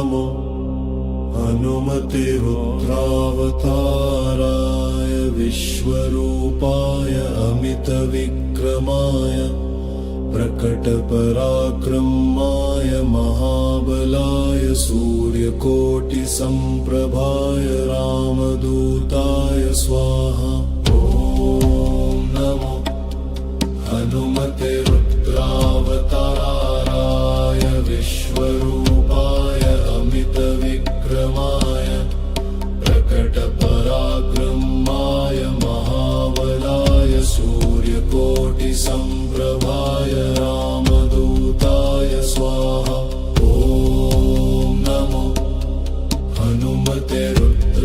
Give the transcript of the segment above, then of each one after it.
नमो हनुमते रुद्रावताराय विश्वरूपाय अमितविक्रमाय प्रकटपराक्रमाय महाबलाय सूर्यकोटिसम्प्रभाय रामदूताय स्वाहा। ॐ नमो हनुमते रुद्रावताराय विश्वरूपाय अमितविक्रमाय प्रकटपराक्रमाय महाबलाय सूर्यकोटिसम्प्रभाय रामदूताय स्वाहा। ॐ नमो हनुमते रुद्रावताराय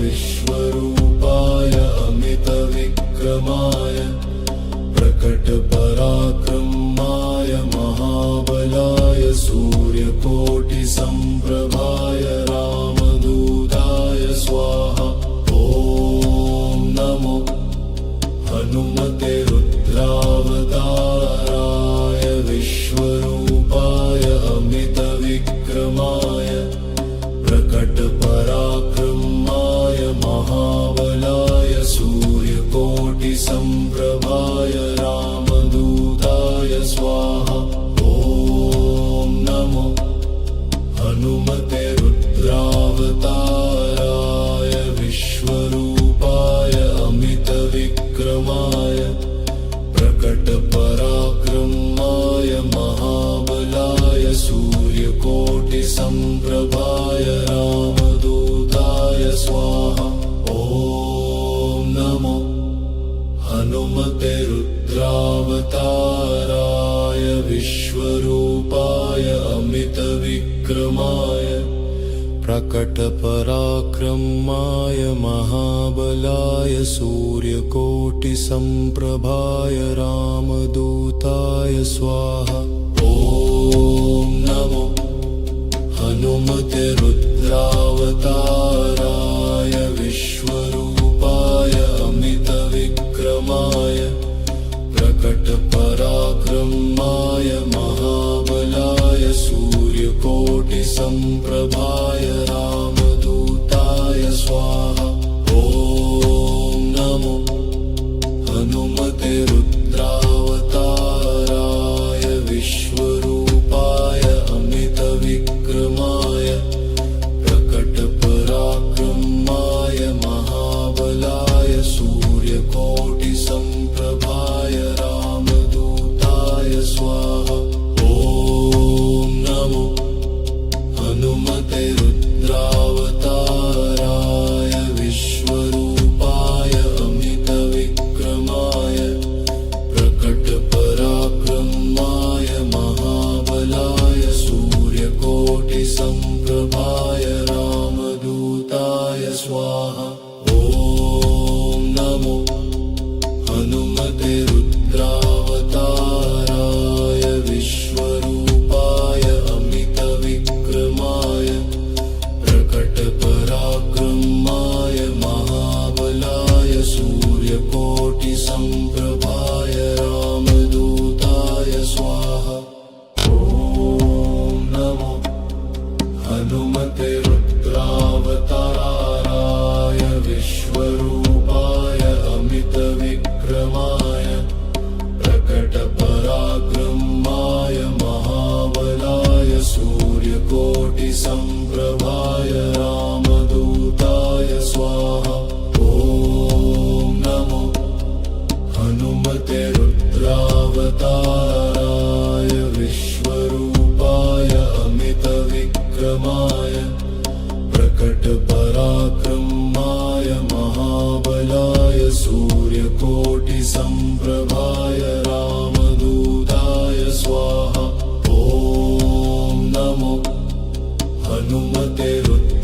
विश्वरूपाय अमितविक्रमाय प्रकटपराक्रमाय महाबलाय सूर्यकोटिसम्प्रभाय रामदूताय स्वाहा। ॐ नमो हनुमते रुद्रावताराय विश्वरूपाय अमितविक्रमाय प्रकटपराक्रमाय महाबलाय सूर्यकोटिसम्प्रभाय रामदूताय स्वाहा। ॐ नमो हनुमते रुद्रावताराय विश्वरूपाय अमितविक्रमाय प्रकटपराक्रमाय महाबलाय सूर्यकोटिसम्प्रभाय रामदूताय स्वाहा। ॐ नमो हनुमते रुद्रावताराय विश्वरूपाय अमितविक्रमाय प्रकटपराक्रमाय महाबलाय सूर्यकोटिसम्प्रभाय रामदूताय स्वाहा। ॐ नमो हनुमते रुद्रावताराय विश्वरूपाय अमितविक्रमाय प्रकटपराक्रमाय महाबलाय सूर्यकोटिसम्प्रभाय रामदूताय स्वाहा। ॐ नमो हनुमते रुद्रावताराय विश्वरूपाय अमितविक्रमाय प्रकटपराक्रमाय महाबलाय सूर्यकोटिसम्प्रभाय रामदूताय स्वाहा। ॐ नमो हनुमते रुद्रावताराय विश्वरूपाय अमितविक्रमाय प्रकटपराक्रमाय महाबलाय सूर्यकोटिसम्प्रभाय रामदूताय स्वाहा। ॐ नमो हनुमते रुद्रावताराय विश्वरूपाय अमितविक्रमाय प्रकटपराक्रमाय महाबलाय सूर्यकोटिसम्प्रभाय रामदूताय स्वाहा। ॐ नमो हनुमते रुद्रावताराय विश्वरूपाय अमितविक्रमाय प्रकटपराक्रमाय महाबलाय सूर्यकोटिसम्प्रभाय रामदूताय स्वाहा। ॐ नमो हनुमते रुद्रावताराय विश्वरूपाय अमितविक्रमाय प्रकटपराक्रमाय महाबलाय सूर्यकोटिसम्प्रभाय रामदूताय स्वाहा। ॐ नमो हनुमते रुद्रावताराय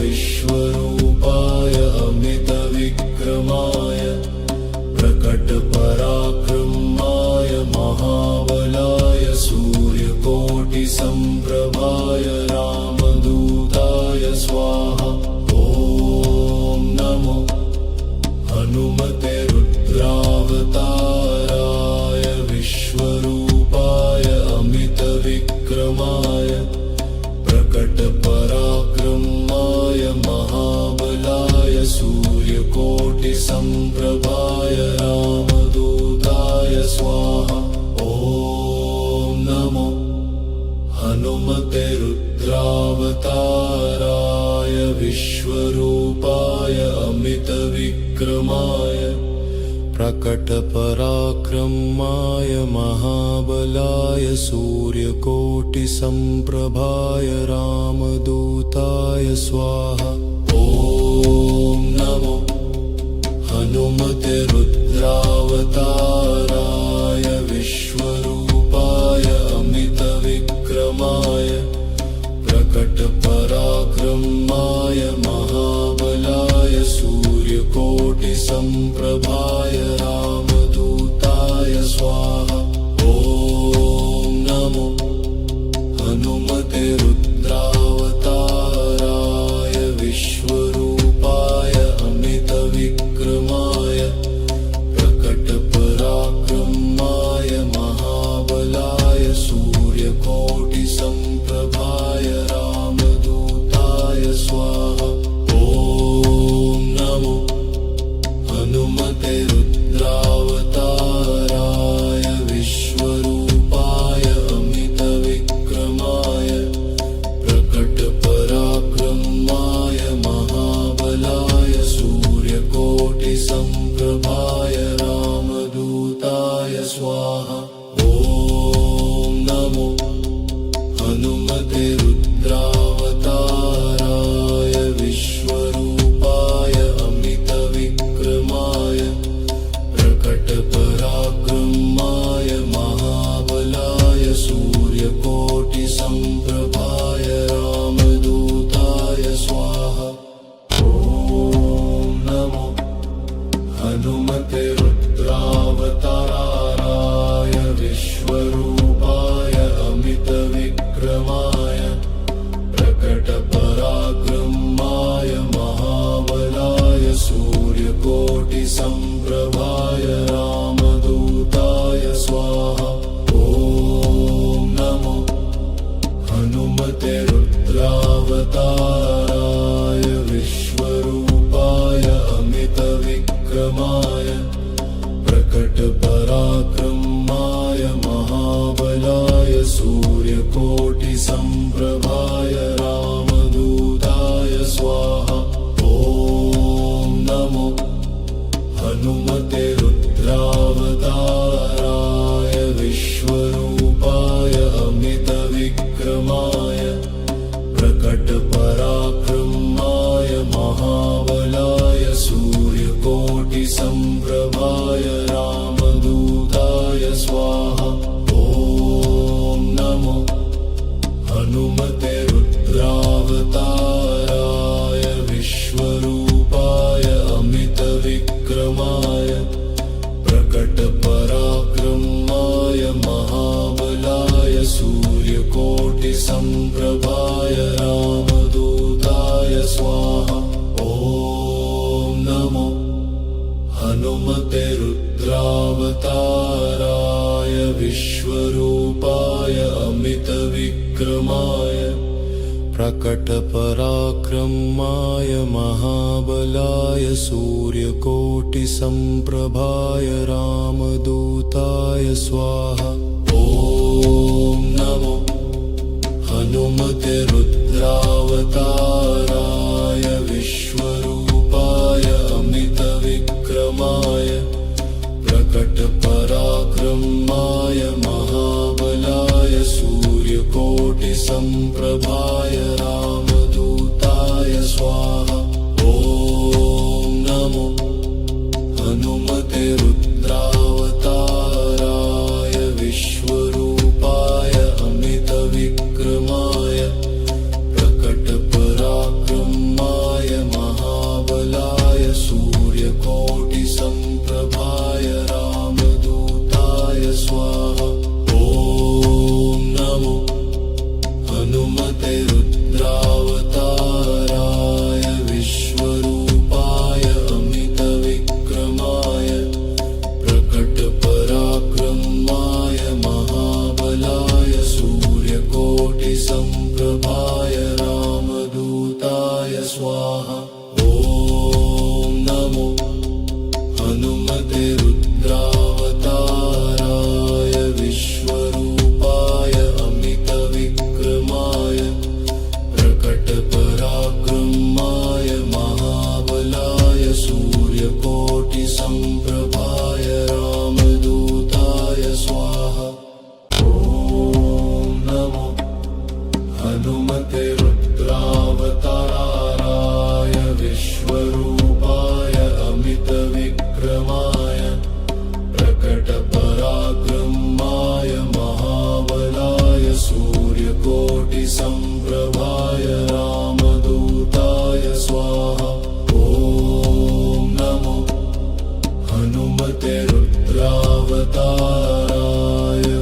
विश्वरूपाय अमितविक्रमाय प्रकटपराक्रमाय महाबलाय सूर्यकोटिसम्प्रभाय रामदूताय स्वाहा। ॐ नमो हनुमते रुद्रावताराय विश्वरूपाय रुद्रावताराय विश्वरूपाय अमितविक्रमाय प्रकटपराक्रमाय महाबलाय सूर्यकोटिसम्प्रभाय रामदूताय स्वाहा। ॐ नमो हनुमते रुद्रावताराय विश्वरूपाय अमितविक्रमाय प्रकटपराक्रमाय महाबलाय सूर्यकोटिसम्प्रभाय रामदूताय स्वाहा। ॐ नमो हनुमते रुद्रावताराय विश्वरूपाय अमितविक्रमाय प्रकटपराक्रमाय महाबलाय सूर्यकोटिसम्प्रभाय रामदूताय स्वाहा। ॐ नमो हनुमते रुद्रावताराय विश्वरूपाय अमितविक्रमाय प्रकटपराक्रमाय महाबलाय सूर्यकोटिसम्प्रभाय रामदूताय स्वाहा। ॐ नमो हनुमते रुद्रावताराय विश्वरूपाय अमितविक्रमाय प्रकटपराक्रमाय महाबलाय सूर्यकोटिसम्प्रभाय रामदूताय स्वाहा। ॐ नमो हनुमते रुद्रावताराय विश्वरूपाय अमितविक्रमाय प्रकटपराक्रमाय महाबलाय सूर्यकोटिसम्प्रभाय रामदूताय स्वाहा। ॐ नमो हनुमते रुद्रावताराय विश्वरूपाय अमितविक्रमाय प्रकटपराक्रमाय महाबलाय सूर्यकोटिसम्प्रभाय रामदूताय स्वाहा। ॐ नमो हनुमते रुद्रावताराय विश्वरूपाय अमितविक्रमाय प्रकटपराक्रमाय महाबलाय सूर्यकोटिसम्प्रभाय रामदूताय स्वाहा। ॐ नमो हनुमते रुद्रावताराय विश्वरूपाय अमितविक्रमाय प्रकटपराक्रमाय महाबलाय सूर्यकोटिसम्प्रभाय रामदूताय स्वाहा। ॐ नमो हनुमते रुद्रावताराय विश्वरूपाय अमितविक्रमाय प्रकटपराक्रमाय महाबलाय सूर्यकोटिसम्प्रभाय रामदूताय स्वाहा। ॐ नमो हनुमते रुद्रावताराय विश्वरूपाय अमितविक्रमाय प्रकटपराक्रमाय महाबलाय सूर्यकोटिसम्प्रभाय रामदूताय स्वाहा। ॐ नमो हनुमते रुद्रावताराय विश्वरूपाय अमितविक्रमाय प्रकटपराक्रमाय महाबलाय सूर्यकोटिसम्प्रभाय रामदूताय स्वाहा। ॐ नमो हनुमते रुद्रावताराय विश्वरूपाय अमितविक्रमाय सम्प्रभाय रामदूताय स्वाहा। ॐ नमो हनुमते रुद्रावताराय विश्वरूपाय अमितविक्रमाय प्रकटपराक्रमाय महाबलाय सूर्यकोटिसम्प्रभाय रामदूताय स्वाहा। ॐ नमो हनुमते रुद्रावताराय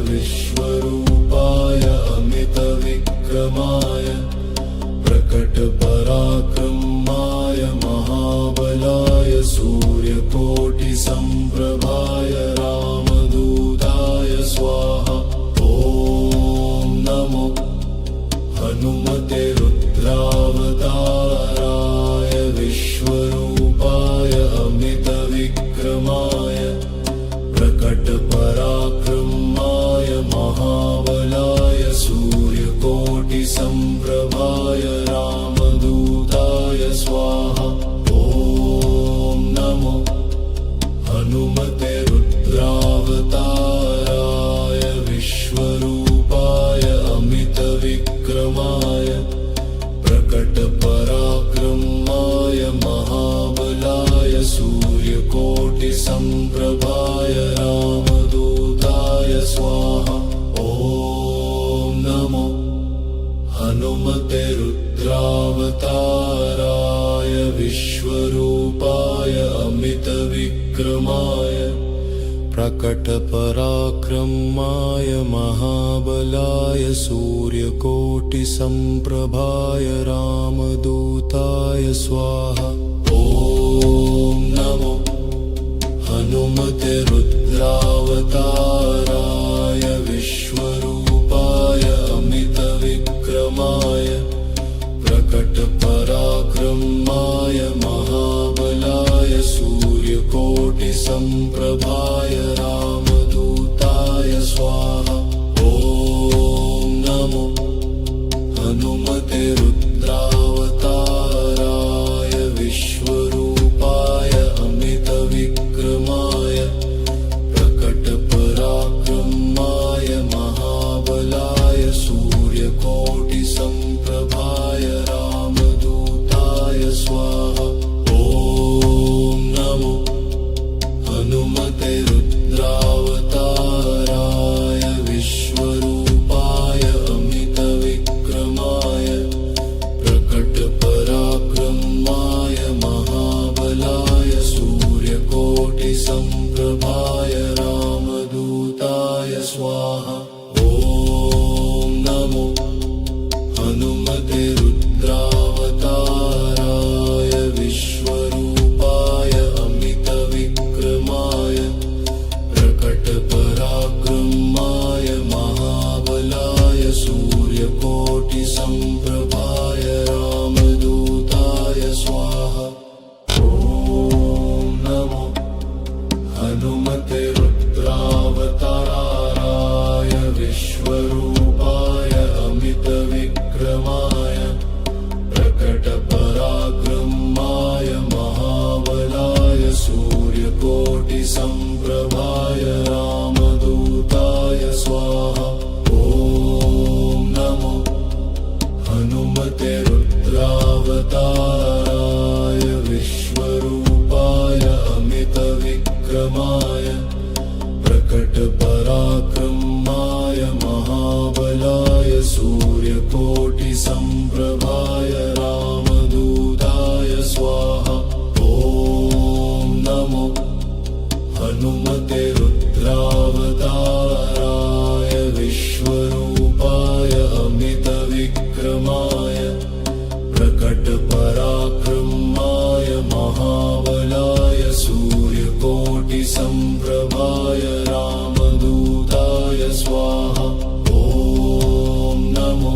विश्वरूपाय अमितविक्रमाय प्रकटपराक्रमाय महाबलाय सूर्यकोटिसम्प्रभाय रामदूताय स्वाहा। ॐ नमो हनुमते रुद्रावताराय विश्वरूपाय अमितविक्रमाय प्रकटपराक्रमाय महाबलाय सूर्यकोटिसम्प्रभाय रामदूताय स्वाहा। ॐ नमो हनुमते रुद्रावताराय विश्वरूपाय अमितविक्रमाय प्रकटपराक्रमाय महाबलाय सूर्यकोटिसम्प्रभाय रामदूताय स्वाहा। ॐ नमो हनुमते रुद्रावताराय विश्वरूपाय अमितविक्रमाय प्रकटपराक्रमाय महाबलाय सूर्यकोटिसम्प्रभाय रामदूताय स्वाहा। ॐ नमो हनुमते रुद्रावताराय विश्वरूपाय अमितविक्रमाय प्रकटपराक्रमाय महाबलाय सूर्यकोटिसम्प्रभाय रामदूताय स्वाहा। ॐ नमो हनुमते रुद्रावताराय विश्वरूपाय अमितविक्रमाय प्रकटपराक्रमाय महाबलाय सूर्यकोटिसम्प्रभाय रामदूताय स्वाहा। ॐ नमो हनुमते रुद्रावताराय विश्वरूपाय अमितविक्रमाय प्रकटपराक्रमाय महाबलाय सूर्यकोटिसम्प्रभाय रामदूताय स्वाहा। ॐ नमो हनुमते रुद्रावताराय विश्वरूपाय अमितविक्रमाय प्रकटपराक्रमाय महाबलाय सूर्यकोटिसम्प्रभाय रामदूताय स्वाहा। ॐ नमो हनुमते रुद्रावताराय विश्वरूपाय अमितविक्रमाय प्रकटपराक्रमाय महाबलाय सूर्यकोटिसम्प्रभाय रामदूताय स्वाहा। ॐ नमो हनुमते रुद्रावताराय विश्वरूपाय अमितविक्रमाय प्रकटपराक्रमाय महाबलाय सूर्यकोटिसम्प्रभाय रामदूताय स्वाहा। ॐ नमो हनुमते रुद्रावताराय विश्वरूपाय अमितविक्रमाय प्रकटपराक्रमाय महाबलाय सूर्यकोटिसम्प्रभाय रामदूताय स्वाहा। ॐ नमो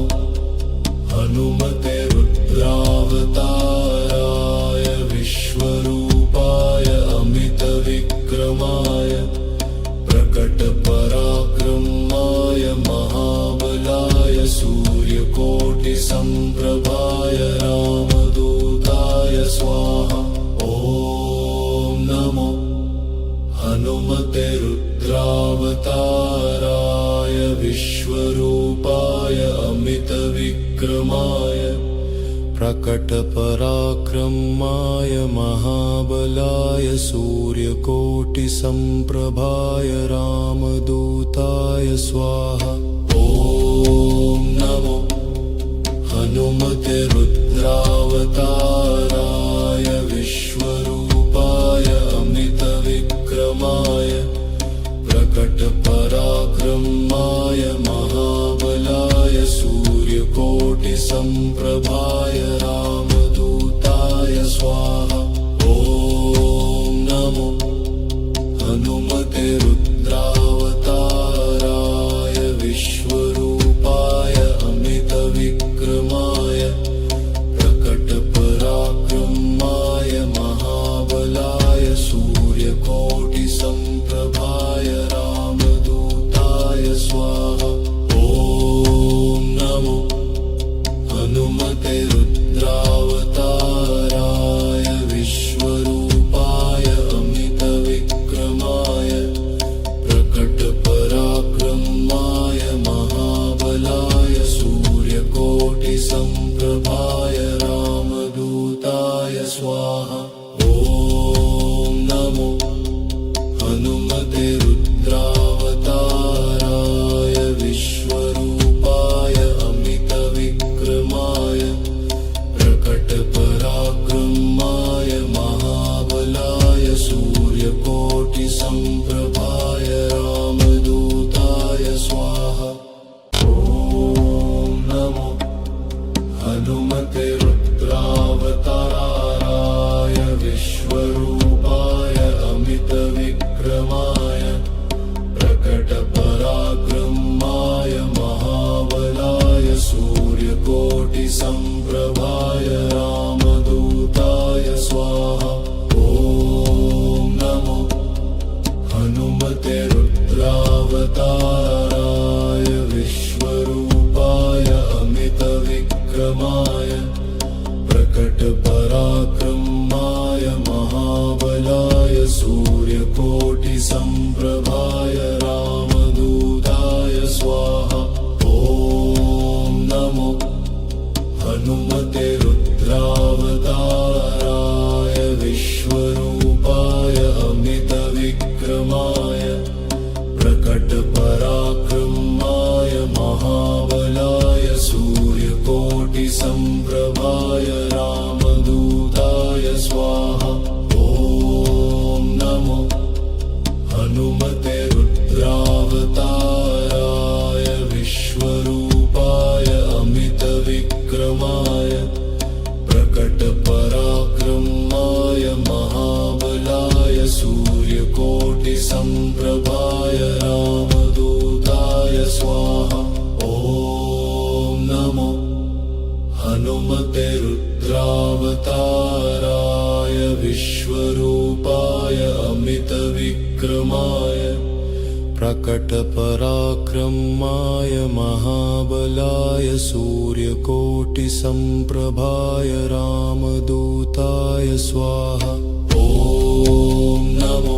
हनुमते रुद्रावताराय विश्वरूपाय अमितविक्रमाय हनुमते रुद्रावताराय विश्वरूपाय अमितविक्रमाय प्रकटपराक्रमाय महाबलाय सूर्यकोटिसम्प्रभाय रामदूताय स्वाहा। ॐ नमो हनुमते रुद्रावताराय विश्वरूपाय अमितविक्रमाय प्रकटपराक्रमाय महाबलाय सूर्यकोटिसम्प्रभाय रामदूताय स्वाहा। ॐ नमो हनुमते रुद्रावताराय विश्वरूपाय अमितविक्रमाय प्रकटपराक्रमाय महाबलाय सूर्यकोटिसम्प्रभाय रामदूताय स्वाहा। ॐ नमो हनुमते रुद्रावताराय विश्वरूपाय अमितविक्रमाय प्रकटपराक्रमाय महाबलाय सूर्यकोटिसम्प्रभाय रामदूताय स्वाहा। ॐ नमो हनुमते रुद्रावताराय विश्वरूपाय अमितविक्रमाय प्रकटपराक्रमाय महाबलाय सूर्यकोटिसम्प्रभाय रामदूताय स्वाहा। ॐ नमो हनुमते रुद्रावताराय विश्वरूपाय अमितविक्रमाय प्रकटपराक्रमाय महाबलाय सूर्यकोटिसम्प्रभाय रामदूताय स्वाहा। ॐ नमो हनुमते रुद्रावताराय विश्वरूपाय अमितविक्रमाय प्रकटपराक्रमाय महाबलाय सूर्यकोटिसम्प्रभाय रामदूताय स्वाहा। ॐ नमो हनुमते रुद्रावताराय विश्वरूपाय अमितविक्रमाय प्रकटपराक्रमाय महाबलाय सूर्यकोटिसम्प्रभाय रामदूताय स्वाहा। ॐ नमो हनुमते रुद्रावताराय विश्वरूपाय अमितविक्रमाय प्रकटपराक्रमाय महाबलाय सूर्यकोटिसम्प्रभाय रामदूताय स्वाहा। ॐ नमो हनुमते रुद्रावताराय विश्वरूपाय अमितविक्रमाय प्रकटपराक्रमाय महाबलाय सूर्यकोटिसम्प्रभाय रामदूताय स्वाहा। ॐ नमो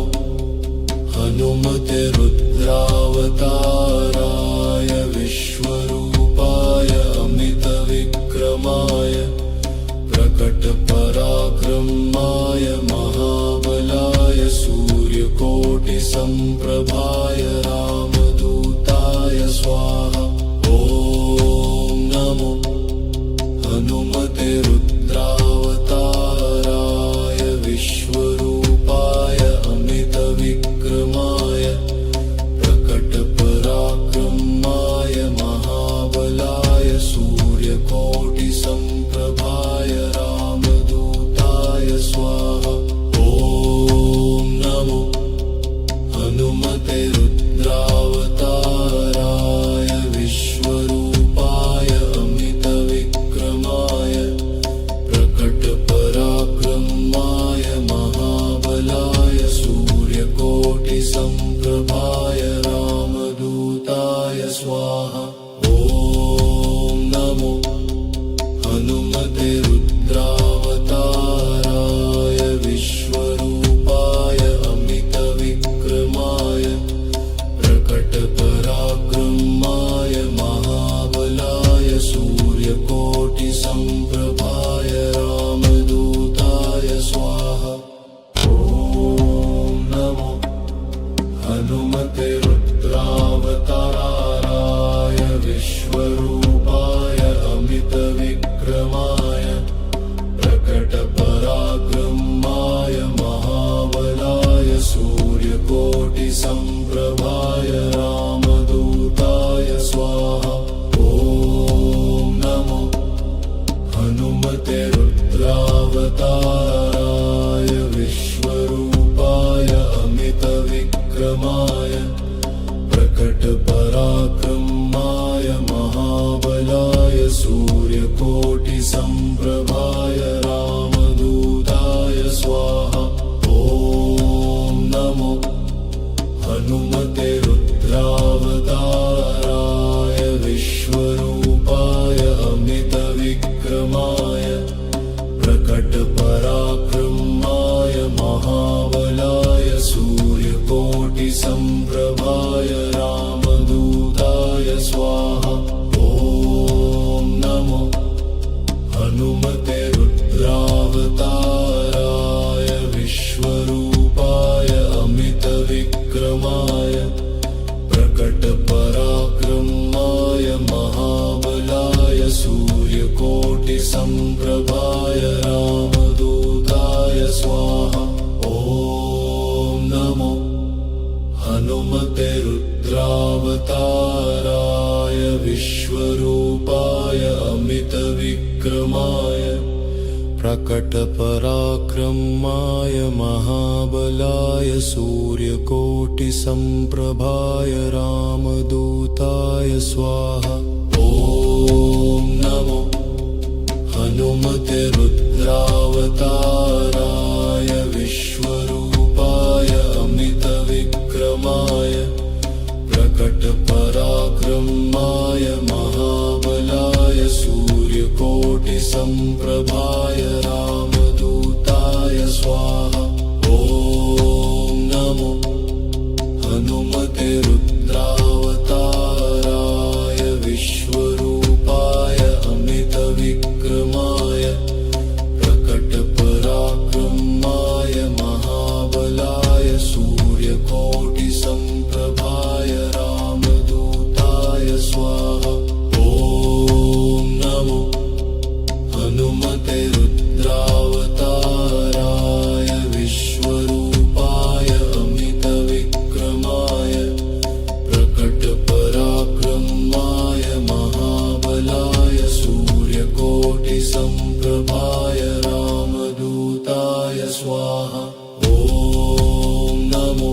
हनुमते रुद्रावताराय विश्वरूपाय अमितविक्रमाय प्रकटपराक्रमाय महाबलाय सूर्यकोटिसम्प्रभाय रामदूताय स्वाहा। ॐ नमो हनुमते रुद्रावताराय विश्वरूपाय अमितविक्रमाय प्रकटपराक्रमाय महाबलाय सूर्यकोटिसम्प्रभाय रामदूताय स्वाहा। ॐ नमो हनुमते रुद्रावताराय विश्वरूपाय अमितविक्रमाय प्रकटपराक्रमाय महाबलाय सूर्यकोटिसम्प्रभाय रामदूताय स्वाहा। ॐ नमो हनुमते रुद्रावताराय विश्वरूपाय अमितविक्रमाय सूर्यकोटिसम्प्रभाय रामदूताय स्वाहा। ॐ नमो हनुमते रुद्रावताराय विश्वरूपाय अमितविक्रमाय प्रकटपराक्रमाय महाबलाय सूर्यकोटिसम्प्रभाय रामदूताय स्वाहा। ॐ नमो हनुमते रुद्रावताराय विश्वरूपाय अमितविक्रमाय प्रकटपराक्रमाय महाबलाय सूर्यकोटिसम्प्रभाय रामदूताय स्वाहा। ॐ नमो हनुमते रुद्रावताराय विश्वरूपाय अमितविक्रमाय प्रकटपराक्रमाय महाबलाय सूर्यकोटिसम्प्रभाय रामदूताय स्वाहा। ॐ नमो हनुमते रुद्रावताराय विश्वरूपाय अमितविक्रमाय प्रकटपराक्रमाय महाबलाय सूर्यकोटिसम्प्रभाय रामदूताय स्वाहा। ॐ नमो हनुमते रुद्रावताराय विश्वरूपाय अमितविक्रमाय प्रकटपराक्रमाय महाबलाय सूर्यकोटिसम्प्रभाय रामदूताय स्वाहा। ॐ नमो हनुमते रुद्रावताराय विश्वरूपाय अमितविक्रमाय प्रकटपराक्रमाय महाबलाय सूर्यकोटिसम्प्रभाय रामदूताय स्वाहा। ॐ नमो हनुमते रुद्रावताराय विश्वरूपाय अमितविक्रमाय प्रकटपराक्रमाय महाबलाय सूर्यकोटिसम्प्रभाय रामदूताय स्वाहा। ॐ नमो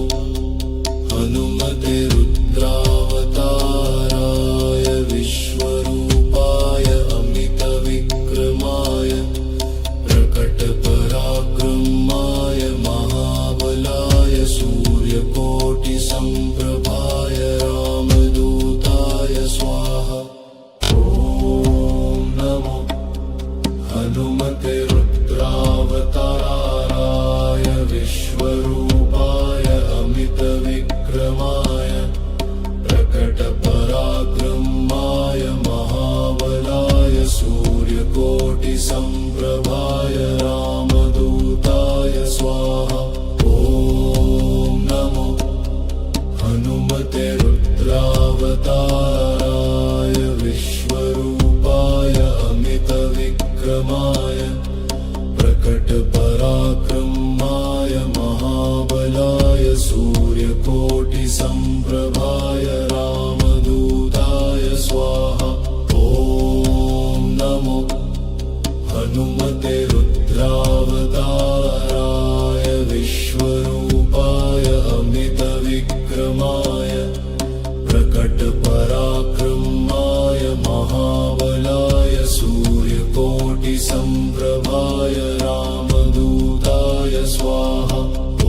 हनुमते रुद्रावताराय विश्वरूपाय अमितविक्रमाय प्रकटपराक्रमाय महाबलाय सूर्यकोटिसम्प्रभाय रामदूताय स्वाहा। ॐ नमो हनुमते रुद्रावताराय विश्वरूपाय अमितविक्रमाय प्रकटपराक्रमाय महाबलाय सूर्यकोटिसम्प्रभाय रामदूताय स्वाहा। ॐ नमो हनुमते रुद्रावताराय विश्वरूपाय अमितविक्रमाय प्रकटपराक्रमाय महाबलाय सूर्यकोटिसम्प्रभाय रामदूताय स्वाहा। ॐ नमो हनुमते रुद्रावताराय विश्वरूपाय अमितविक्रमाय प्रकटपराक्रमाय महाबलाय सूर्यकोटिसम्प्रभाय रामदूताय स्वाहा। ॐ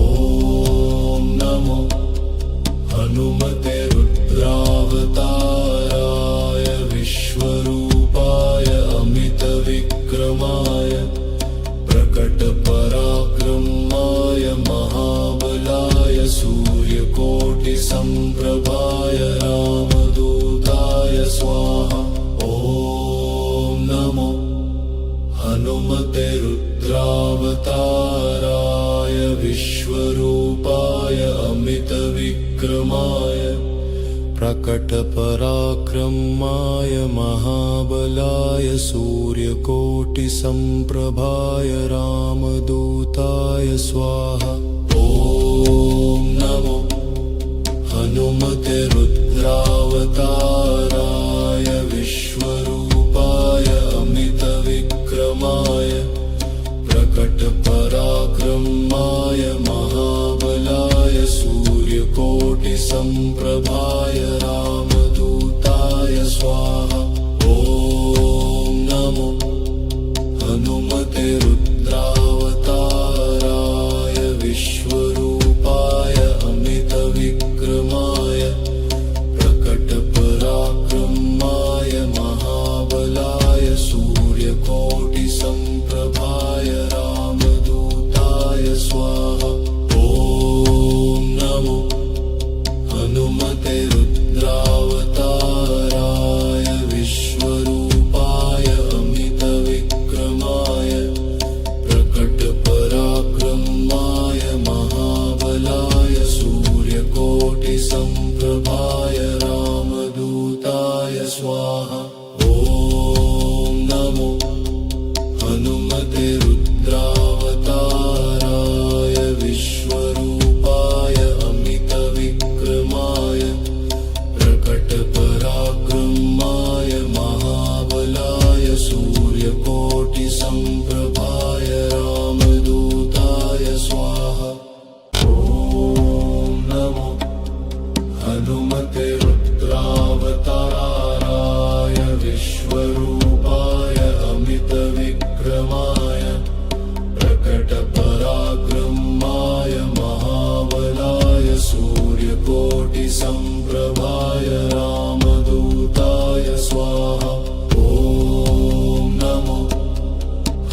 नमो हनुमते रुद्रावताराय विश्वरूपाय अमितविक्रमाय प्रकटपराक्रमाय महाबलाय सूर्यकोटिसम्प्रभाय रामदूताय स्वाहा। ॐ नमो हनुमते रुद्रावताराय विश्वरूपाय अमितविक्रमाय प्रकटपराक्रमाय महाबलाय सूर्यकोटिसम्प्रभाय रामदूताय स्वाहा। ॐ नमो सूर्यकोटिसम्प्रभाय रामदूताय स्वाहा। ॐ नमो हनुमते रुद्रावताराय विश्वरूपाय अमितविक्रमाय प्रकटपराक्रमाय महाबलाय सूर्यकोटिसम्प्रभाय रामदूताय स्वाहा। ॐ नमो हनुमते रुद्रावताराय विश्वरूपाय अमितविक्रमाय प्रकटपराक्रमाय महाबलाय सूर्यकोटिसम्प्रभाय रामदूताय स्वाहा। ॐ नमो हनुमते रुद्रावताराय विश्वरूपाय अमितविक्रमाय प्रकटपराक्रमाय महाबलाय सूर्यकोटिसम्प्रभाय रामदूताय स्वाहा। ॐ नमो हनुमते रुद्रावताराय विश्वरूपाय अमितविक्रमाय प्रकटपराक्रमाय महाबलाय सूर्यकोटिसम्प्रभाय रामदूताय स्वाहा। ॐ नमो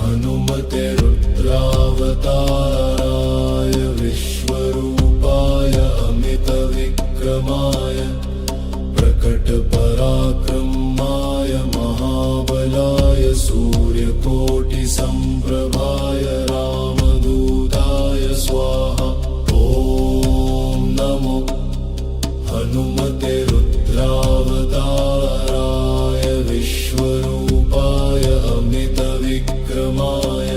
हनुमते रुद्रावताराय विश्वरूपाय अमितविक्रमाय प्रकटपराक्रमाय महाबलाय सूर्यकोटिसम्प्रभाय रामदूताय स्वाहा। ॐ नमो हनुमते रुद्रावताराय विश्वरूपाय अमितविक्रमाय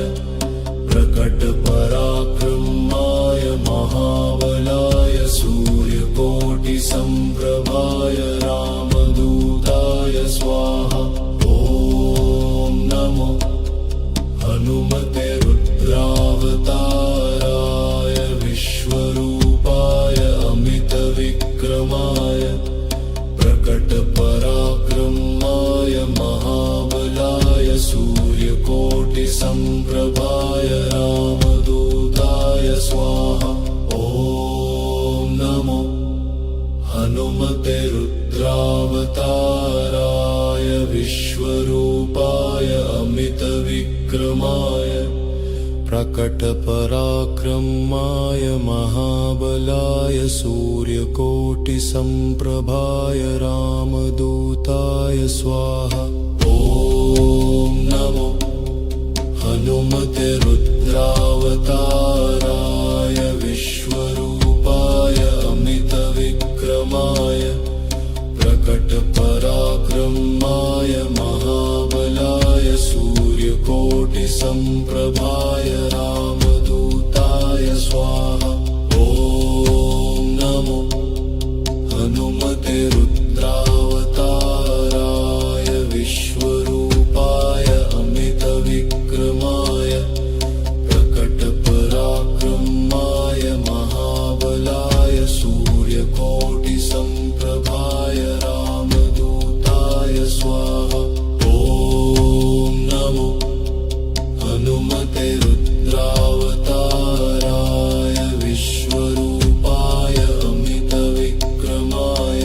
प्रकटपराक्रमाय महाबलाय सूर्यकोटिसम्प्रभाय रामदूताय स्वाहा। ॐ नमो हनुमते रुद्रावताराय विश्वरूपाय अमितविक्रमाय प्रकटपराक्रमाय महाबलाय सूर्यकोटिसम्प्रभाय रामदूताय स्वाहा। ॐ नमो हनुमते रुद्रावताराय विश्वरूपाय अमितविक्रमाय प्रकटपराक्रमाय महाबलाय सूर्यकोटिसम्प्रभाय रामदूताय स्वाहा। ॐ नमो हनुमते रुद्रावताराय विश्वरूपाय अमितविक्रमाय प्रकटपराक्रमाय महाबलाय सूर्यकोटिसम्प्रभाय रामदूताय स्वाहा। ॐ नमो हनुमते रुद्रावताराय विश्वरूपाय अमितविक्रमाय प्रकटपराक्रमाय महाबलाय सूर्यकोटिसम्प्रभाय रामदूताय स्वाहा। ॐ नमो हनुमते रुद्रावताराय विश्वरूपाय अमितविक्रमाय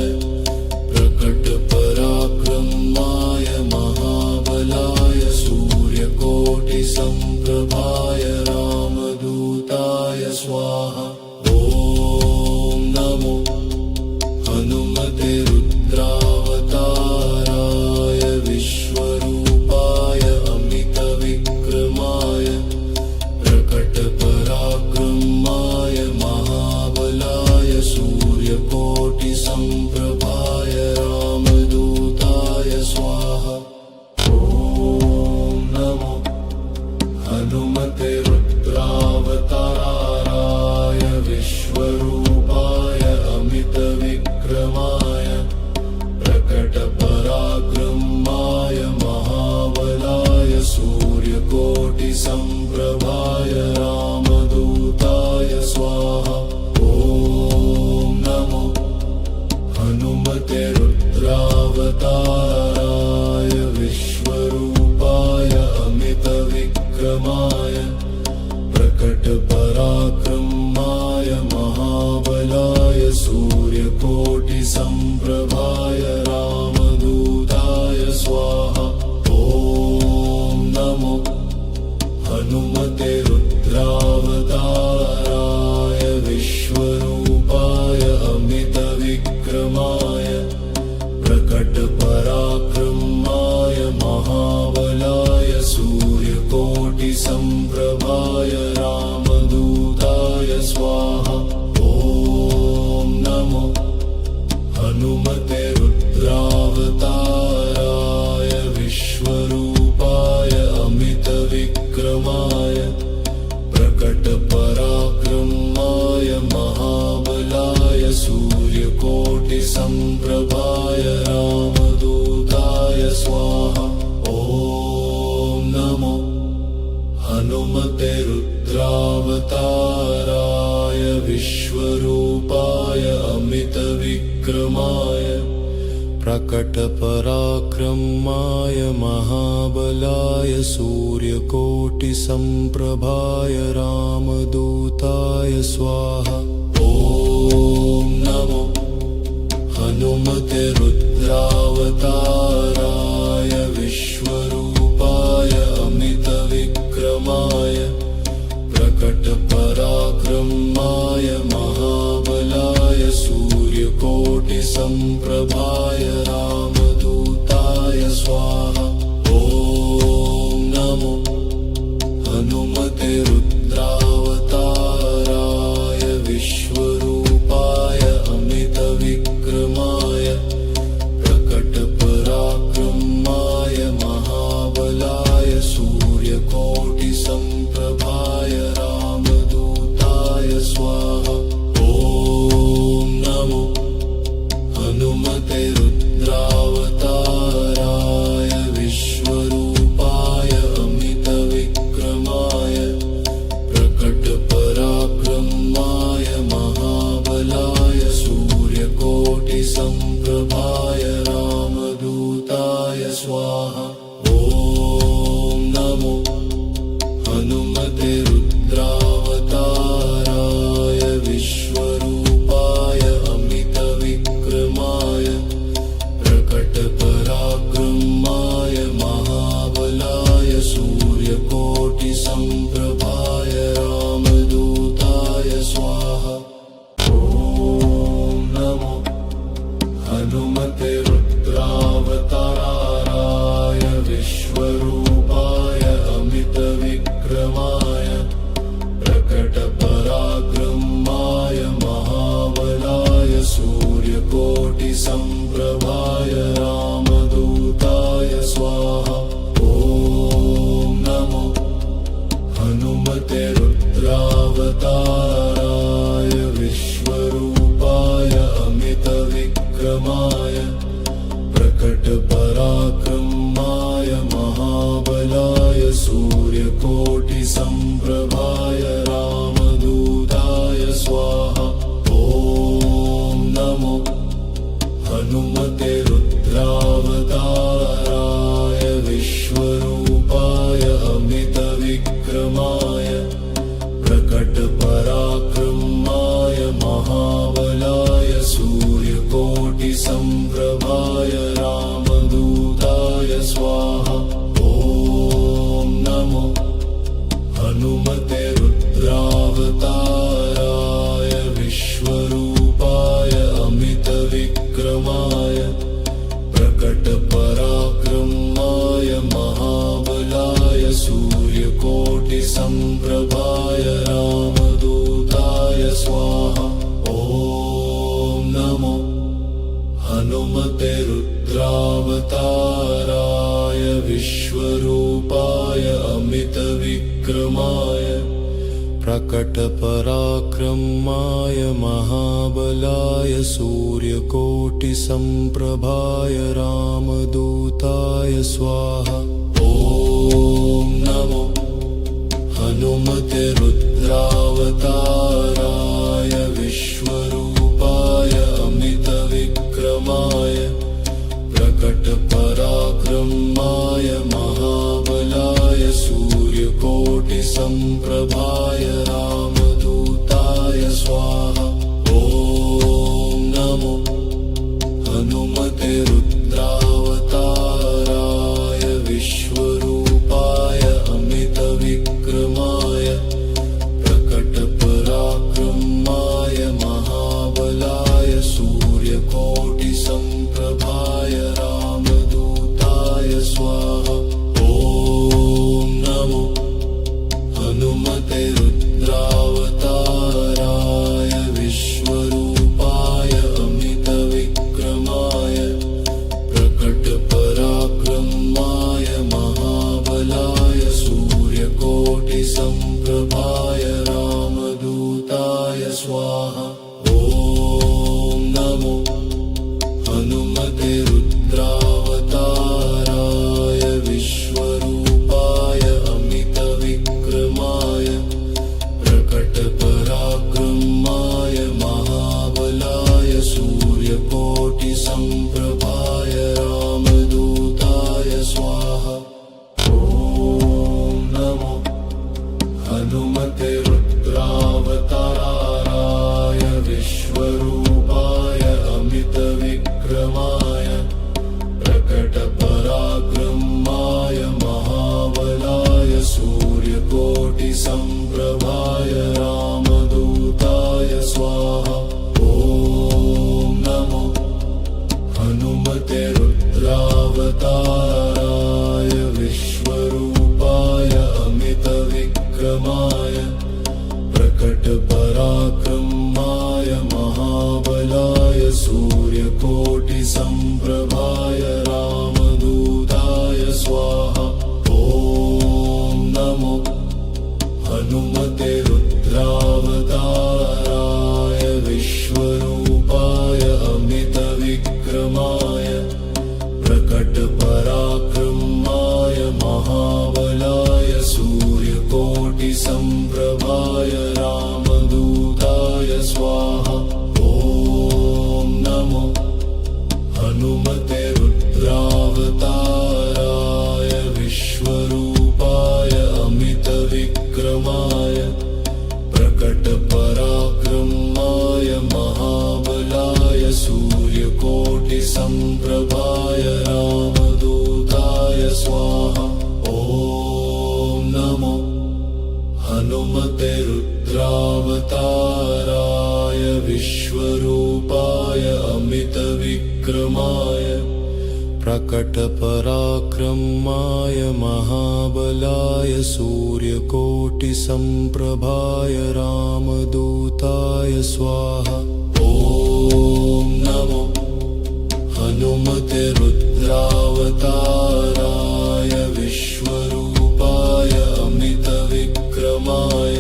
हनुमते रुद्रावताराय विश्वरूपाय अमितविक्रमाय प्रकटपराक्रमाय महाबलाय सूर्यकोटिसम्प्रभाय रामदूताय स्वाहा। ॐ नमो हनुमते रुद्रावताराय विश्वरूपाय अमितविक्रमाय प्रकटपराक्रमाय महाबलाय सूर्यकोटिसम्प्रभाय रामदूताय स्वाहा। ॐ नमो हनुमते रुद्रावताराय विश्वरूपाय अमितविक्रमाय प्रकटपराक्रमाय महाबलाय सूर्यकोटिसम्प्रभाय रामदूताय स्वाहा। ॐ नमो हनुमते रुद्रावताराय विश्वरूपाय अमितविक्रमाय प्रकटपराक्रमाय महाबलाय सूर्यकोटिसम्प्रभाय रामदूताय स्वाहा। ॐ नमो हनुमते रुद्रावताराय विश्वरूपाय अमितविक्रमाय प्रकटपराक्रमाय महाबलाय सूर्यकोटिसम्प्रभाय रामदूताय स्वाहा। ॐ नमो हनुमते रुद्रावताराय विश्वरूपाय अमितविक्रमाय प्रकटपराक्रमाय महाबलाय सूर्यकोटिसम्प्रभाय रामदूताय स्वाहा। ॐ नमो हनुमते रुद्रावताराय विश्वरूपाय अमितविक्रमाय प्रकटपराक्रमाय महाबलाय सूर्यकोटिसम्प्रभाय रामदूताय स्वाहा। ॐ नमो हनुमते रुद्रावताराय विश्वरूपाय अमितविक्रमाय प्रकटपराक्रमाय महाबलाय सूर्यकोटिसम्प्रभाय रामदूताय स्वाहा। ॐ नमो हनुमते रुद्रावताराय विश्वरूपाय अमितविक्रमाय प्रकटपराक्रमाय महाबलाय सूर्यकोटिसम्प्रभाय रामदूताय स्वाहा। ॐ नमो हनुमते रुद्रावताराय विश्वरूपाय अमितविक्रमाय प्रकटपराक्रमाय महाबलाय सूर्यकोटिसम्प्रभाय रामदूताय स्वाहा। ॐ नमो हनुमते रुद्रावताराय विश्वरूपाय अमितविक्रमाय प्रकटपराक्रमाय महाबलाय सूर्यकोटिसम्प्रभाय रामदूताय स्वाहा। ॐ नमो हनुमते रुद्रावताराय विश्वरूपाय अमितविक्रमाय प्रकटपराक्रमाय महाबलाय सूर्यकोटिसम्प्रभाय रामदूताय स्वाहा। ॐ नमो हनुमते रुद्रावताराय विश्वरूपाय अमितविक्रमाय प्रकटपराक्रमाय महाबलाय सूर्यकोटिसम्प्रभाय रामदूताय स्वाहा। ॐ नमो हनुमते रुद्रावताराय विश्वरूपाय अमितविक्रमाय सम्प्रभाय रामदूताय स्वाहा। ॐ नमो हनुमते रुद्रावताराय विश्वरूपाय अमितविक्रमाय प्रकटपराक्रमाय महाबलाय सूर्यकोटिसम्प्रभाय रामदूताय स्वाहा। ॐ नमो हनुमते रुद्रावताराय विश्वरूपाय अमितविक्रमाय प्रकटपराक्रमाय महाबलाय सूर्यकोटिसम्प्रभाय रामदूताय स्वाहा। ॐ नमो हनुमते रुद्रावताराय विश्वरूपाय अमितविक्रमाय प्रकटपराक्रमाय महाबलाय सूर्यकोटिसम्प्रभाय रामदूताय स्वाहा। ॐ नमो हनुमते रुद्रावताराय विश्वरूपाय अमितविक्रमाय प्रकटपराक्रमाय महाबलाय सूर्यकोटिसम्प्रभाय रामदूताय स्वाहा। ॐ नमो हनुमते रुद्रावताराय विश्वरूपाय अमितविक्रमाय प्रकटपराक्रमाय महाबलाय सूर्यकोटिसम्प्रभाय रामदूताय स्वाहा। ॐ नमो हनुमते रुद्रावताराय विश्वरूपाय अमितविक्रमाय प्रकटपराक्रमाय महाबलाय सूर्यकोटिसम्प्रभाय रामदूताय स्वाहा। ॐ नमो हनुमते रुद्रावताराय विश्वरूपाय अमितविक्रमाय प्रकटपराक्रमाय महाबलाय सूर्यकोटिसम्प्रभाय रामदूताय स्वाहा। ॐ नमो हनुमते रुद्रावताराय विश्वरूपाय अमितविक्रमाय प्रकटपराक्रमाय महाबलाय सूर्यकोटिसम्प्रभाय रामदूताय स्वाहा। ॐ नमो हनुमते रुद्रावताराय विश्वरूपाय अमितविक्रमाय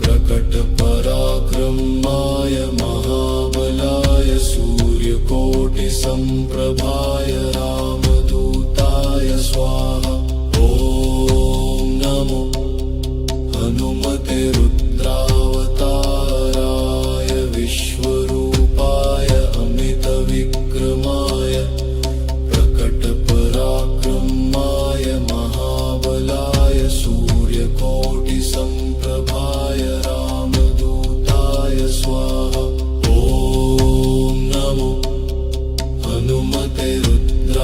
प्रकटपराक्रमाय महाबलाय सूर्यकोटिसम्प्रभाय रामदूताय स्वाहा। ॐ नमो हनुमते रुद्रावताराय विश्वरूपाय अमितविक्रमाय प्रकटपराक्रमाय महाबलाय सूर्यकोटिसम्प्रभाय रामदूताय स्वाहा। ॐ नमो हनुमते रुद्रावताराय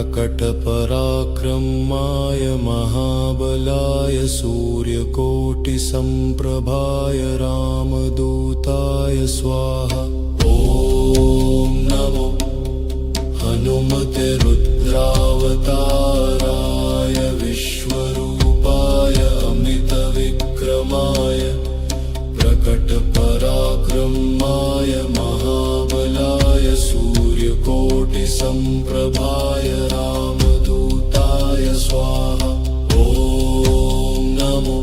प्रकटपराक्रमाय महाबलाय सूर्यकोटिसम्प्रभाय रामदूताय स्वाहा। ॐ नमो हनुमते रुद्रावताराय विश्वरूपाय अमितविक्रमाय प्रकटपराक्रमाय महाबलाय सूर्यकोटिसम्प्रभाय रामदूताय स्वाहा। ॐ नमो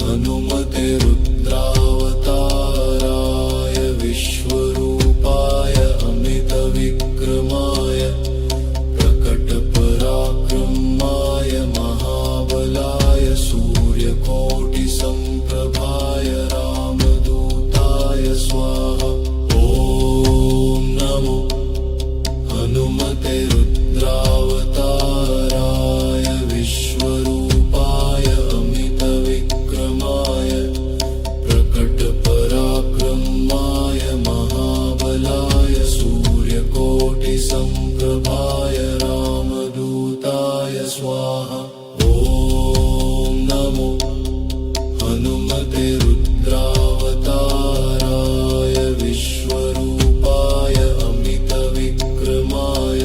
हनुमते रुद्रावताराय विश्वरूपाय अमितविक्रमाय प्रकटपराक्रमाय महाबलाय सूर्यकोटिसम्प्रभाय रामदूताय स्वाहा। ॐ नमो हनुमते रुद्रावताराय विश्वरूपाय अमितविक्रमाय प्रकटपराक्रमाय महाबलाय सूर्यकोटिसम्प्रभाय रामदूताय स्वाहा। ॐ नमो हनुमते रुद्रावताराय विश्वरूपाय अमितविक्रमाय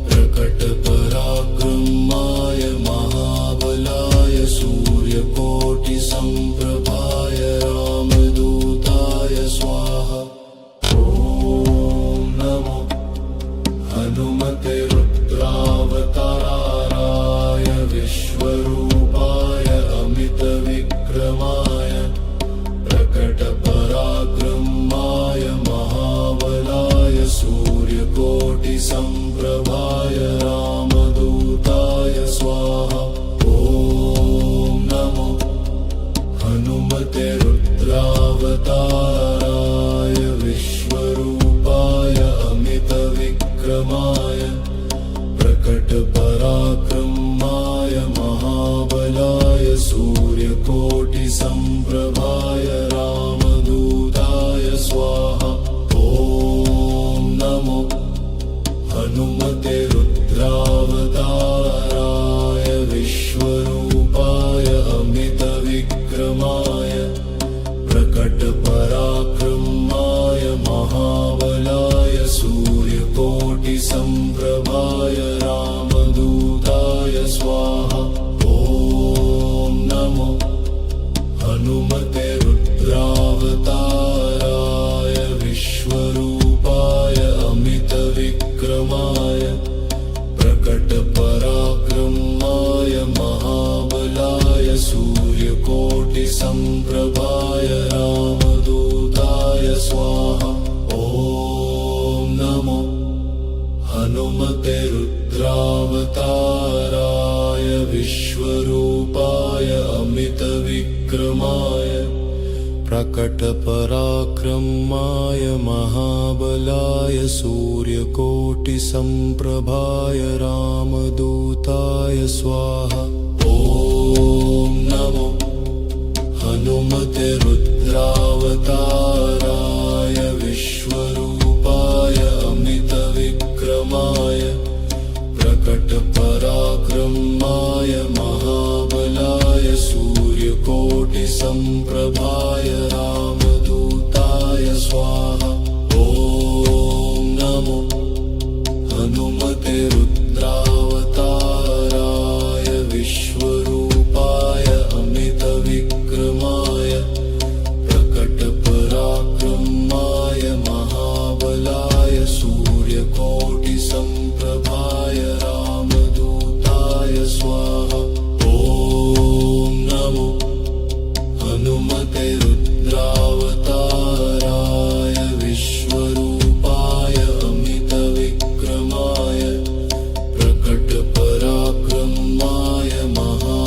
प्रकटपराक्रमाय महाबलाय सूर्यकोटिसम्प्रभाय रामदूताय स्वाहा। ॐ नमो हनुमते रुद्रावताराय विश्वरूपाय अमितविक्रमाय प्रकटपराक्रमाय महाबलाय सूर्यकोटिसम्प्रभाय रामदूताय स्वाहा। ॐ नमो हनुमते रुद्रावताराय विश्वरूपाय अमितविक्रमाय प्रकटपराक्रमाय महाबलाय सूर्यकोटिसम्प्रभाय रामदूताय स्वाहा। ॐ नमो हनुमते रुद्रावताराय विश्वरूपाय अमितविक्रमाय प्रकटपराक्रमाय महाबलाय सूर्यकोटिसम्प्रभाय रामदूताय स्वाहा। ॐ नमो हनुमते रुद्रावताराय विश्वरूपाय अमितविक्रमाय प्रकटपराक्रमाय महाबलाय सूर्यकोटिसम्प्रभाय रामदूताय स्वाहा। ॐ नमो हनुमते रुद्रावताराय विश्वरूपाय अमितविक्रमाय प्रकटपराक्रमाय महाबलाय सूर्यकोटिसम्प्रभाय रामदूताय स्वाहा। ॐ नमो हनुमते रुद्रावताराय विश्वरूपाय अमितविक्रमाय प्रकटपराक्रमाय महाबलाय सूर्यकोटिसम्प्रभाय रामदूताय स्वाहा। ॐ नमो हनुमते रुद्रावताराय विश्वरूपाय अमितविक्रमाय प्रकटपराक्रमाय महाबलाय सूर्यकोटिसम्प्रभाय रामदूताय स्वाहा। ॐ नमो हनुमते रुद्रावताराय विश्वरूपाय अमितविक्रमाय प्रकटपराक्रमाय महाबलाय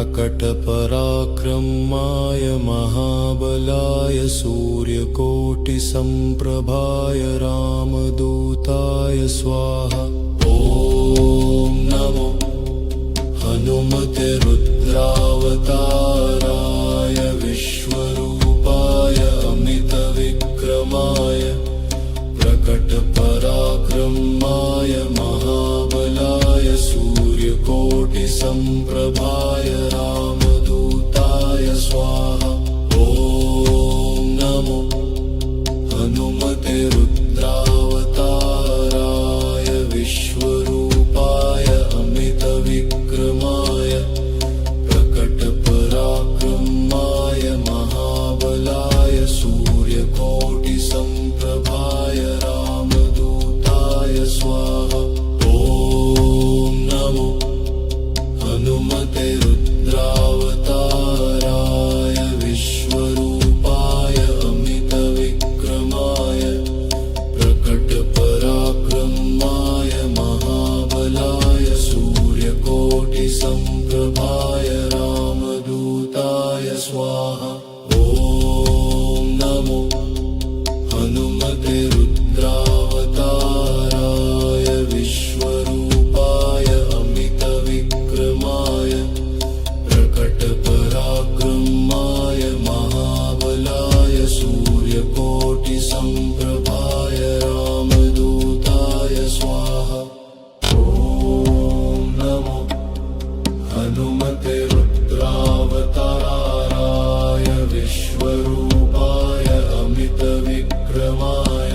प्रकटपराक्रमाय महाबलाय सूर्यकोटिसम्प्रभाय रामदूताय स्वाहा। ॐ नमो हनुमते रुद्रावताराय विश्वरूपाय अमितविक्रमाय प्रकटपराक्रमाय महाबलाय सूर्यकोटिसम्प्रभाय रामदूताय स्वाहा। ॐ नमो हनुमते रुद्रावताराय विश्वरूपाय अमितविक्रमाय प्रकटपराक्रमाय महाबलाय सूर्यकोटिसम्प्रभाय रामदूताय स्वाहा। ॐ नमो हनुमते रुद्रावताराय विश्वरूपाय अमितविक्रमाय प्रकटपराक्रमाय महाबलाय सूर्यकोटिसम्प्रभाय रामदूताय स्वाहा। ॐ नमो हनुमते रुद्रावताराय विश्वरूपाय अमितविक्रमाय प्रकटपराक्रमाय महाबलाय सूर्यकोटिसम्प्रभाय रामदूताय स्वाहा। ॐ नमो हनुमते रुद्रावताराय विश्वरूपाय अमितविक्रमाय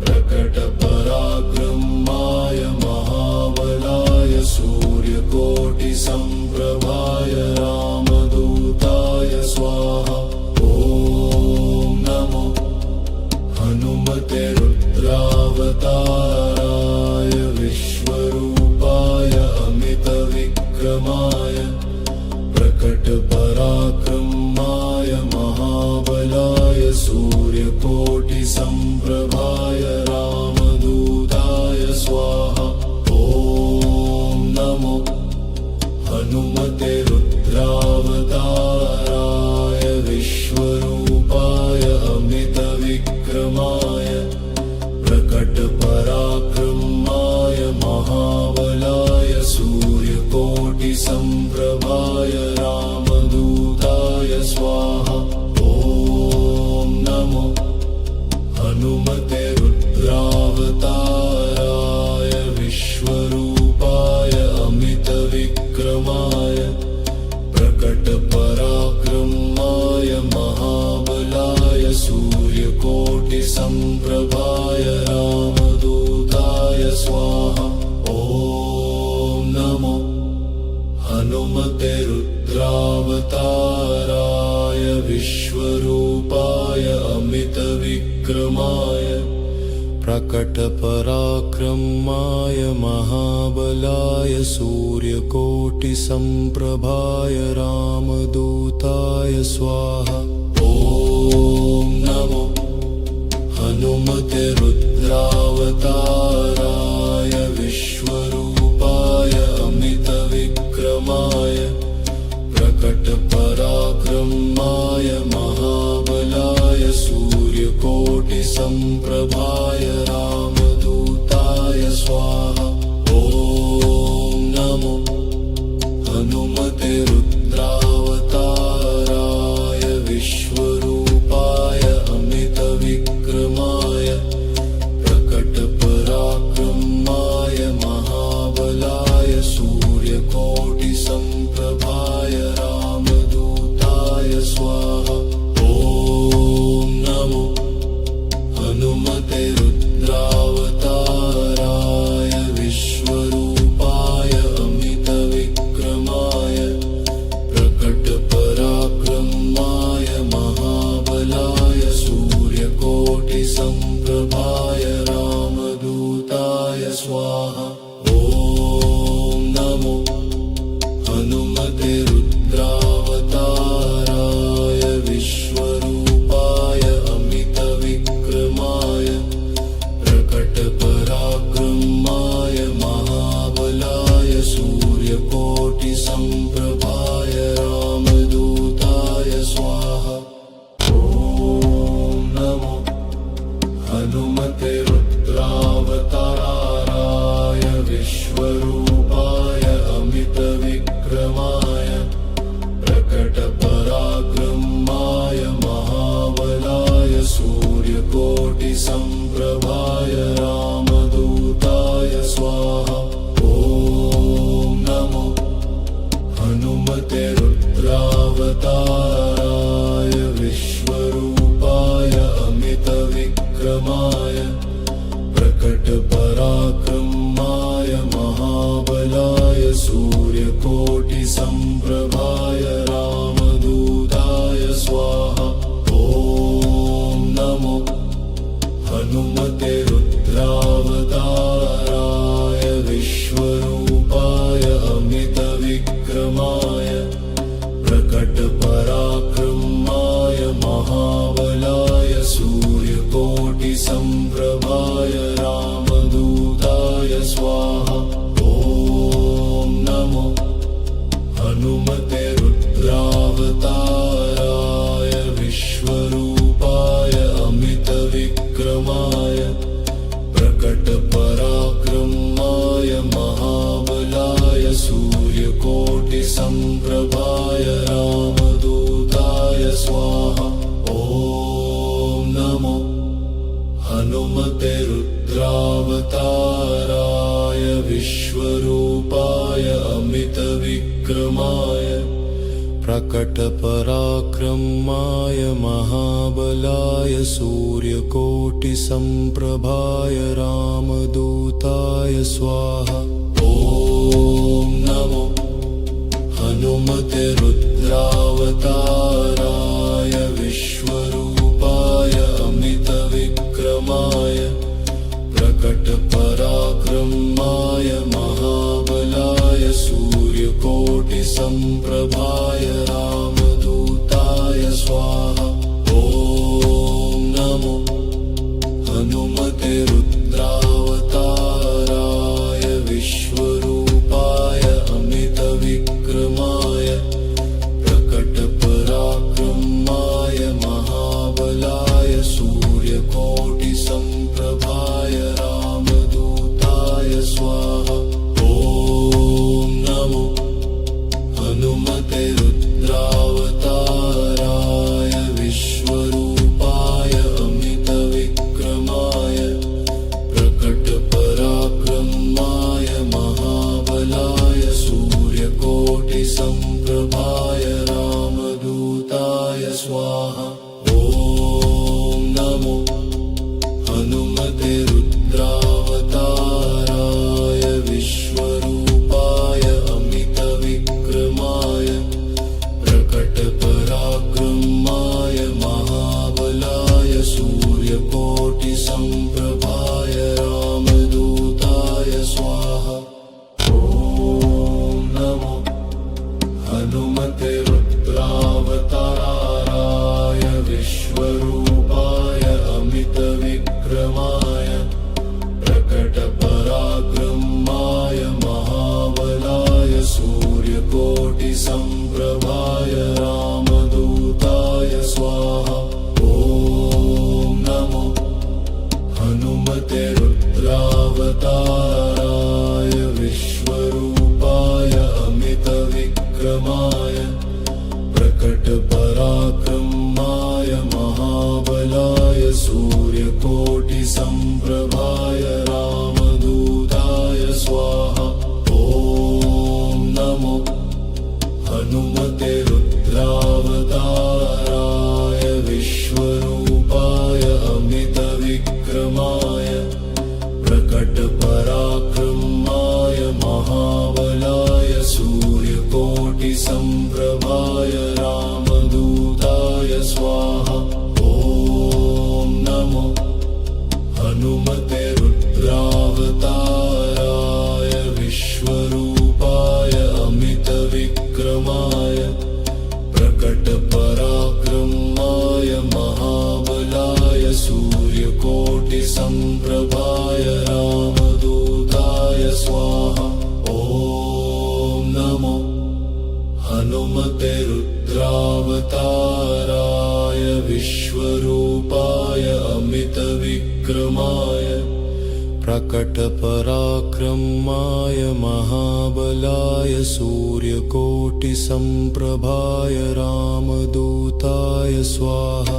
प्रकटपराक्रमाय महाबलाय सूर्यकोटिसम्प्रभाय रामदूताय स्वाहा। ॐ नमो हनुमते रुद्रावताराय विश्वरूपाय अमितविक्रमाय प्रकटपराक्रमाय महाबलाय सूर्यकोटिसम्प्रभाय रामदूताय स्वाहा। ॐ नमो हनुमते रुद्रावताराय विश्वरूपाय अमितविक्रमाय प्रकटपराक्रमाय महाबलाय सूर्यकोटिसम्प्रभाय रामदूताय स्वाहा। ॐ नमो हनुमते रुद्रावताराय विश्वरूपाय अमितविक्रमाय प्रकटपराक्रमाय महाबलाय सूर्यकोटिसम्प्रभाय रामदूताय स्वाहा। ॐ नमो हनुमते रुद्रावताराय विश्वरूपाय अमितविक्रमाय प्रकटपराक्रमाय महाबलाय सूर्यकोटिसम्प्रभाय रामदूताय स्वाहा। ॐ नमो हनुमते रुद्रावताराय विश्वरूपाय अमितविक्रमाय प्रकटपराक्रमाय महाबलाय सूर्यकोटिसम्प्रभाय रामदूताय स्वाहा। ॐ नमो हनुमते रुद्रावताराय विश्वरूपाय अमितविक्रमाय प्रकटपराक्रमाय महाबलाय सूर्यकोटिसम्प्रभाय रामदूताय स्वाहा। ॐ नमो हनुमते रुद्रावताराय प्रकटपराक्रमाय महाबलाय सूर्यकोटिसम्प्रभाय रामदूताय स्वाहा। ॐ नमो हनुमते रुद्रावताराय विश्वरूपाय अमितविक्रमाय प्रकटपराक्रमाय महाबलाय सूर्यकोटिसम्प्रभाय रामदूताय स्वाहा। ॐ नमो हनुमते रुद्रावताराय विश्वरूपाय अमितविक्रमाय प्रकटपराक्रमाय महाबलाय सूर्यकोटिसम्प्रभाय रामदूताय स्वाहा। ॐ नमो हनुमते रुद्रावताराय विश्वरूपाय अमितविक्रमाय प्रकटपराक्रमाय महाबलाय सूर्यकोटिसम्प्रभाय रामदूताय स्वाहा। ॐ नमो हनुमते रुद्रावताराय विश्वरूपाय अमितविक्रमाय प्रकटपराक्रमाय महाबलाय सूर्यकोटिसम्प्रभाय रामदूताय स्वाहा। ॐ नमो हनुमते रुद्रावताराय विश्वरूपाय अमितविक्रमाय प्रकटपराक्रमाय महाबलाय सूर्यकोटिसम्प्रभाय रामदूताय स्वाहा। ॐ नमो हनुमते रुद्रावताराय विश्वरूपाय अमितविक्रमाय प्रकटपराक्रमाय महाबलाय सूर्यकोटिसम्प्रभाय रामदूताय स्वाहा। ॐ नमो हनुमते रुद्रावताराय विश्वरूपाय अमितविक्रमाय प्रकटपराक्रमाय महाबलाय सूर्यकोटिसम्प्रभाय रामदूताय स्वाहा। ॐ नमो हनुमते रुद्रावताराय विश्वरूपाय अमितविक्रमाय प्रकटपराक्रमाय महाबलाय सूर्यकोटिसम्प्रभाय रामदूताय स्वाहा। ॐ नमो हनुमते रुद्रावताराय विश्वरूपाय अमितविक्रमाय प्रकटपराक्रमाय महाबलाय सूर्यकोटिसम्प्रभाय रामदूताय स्वाहा।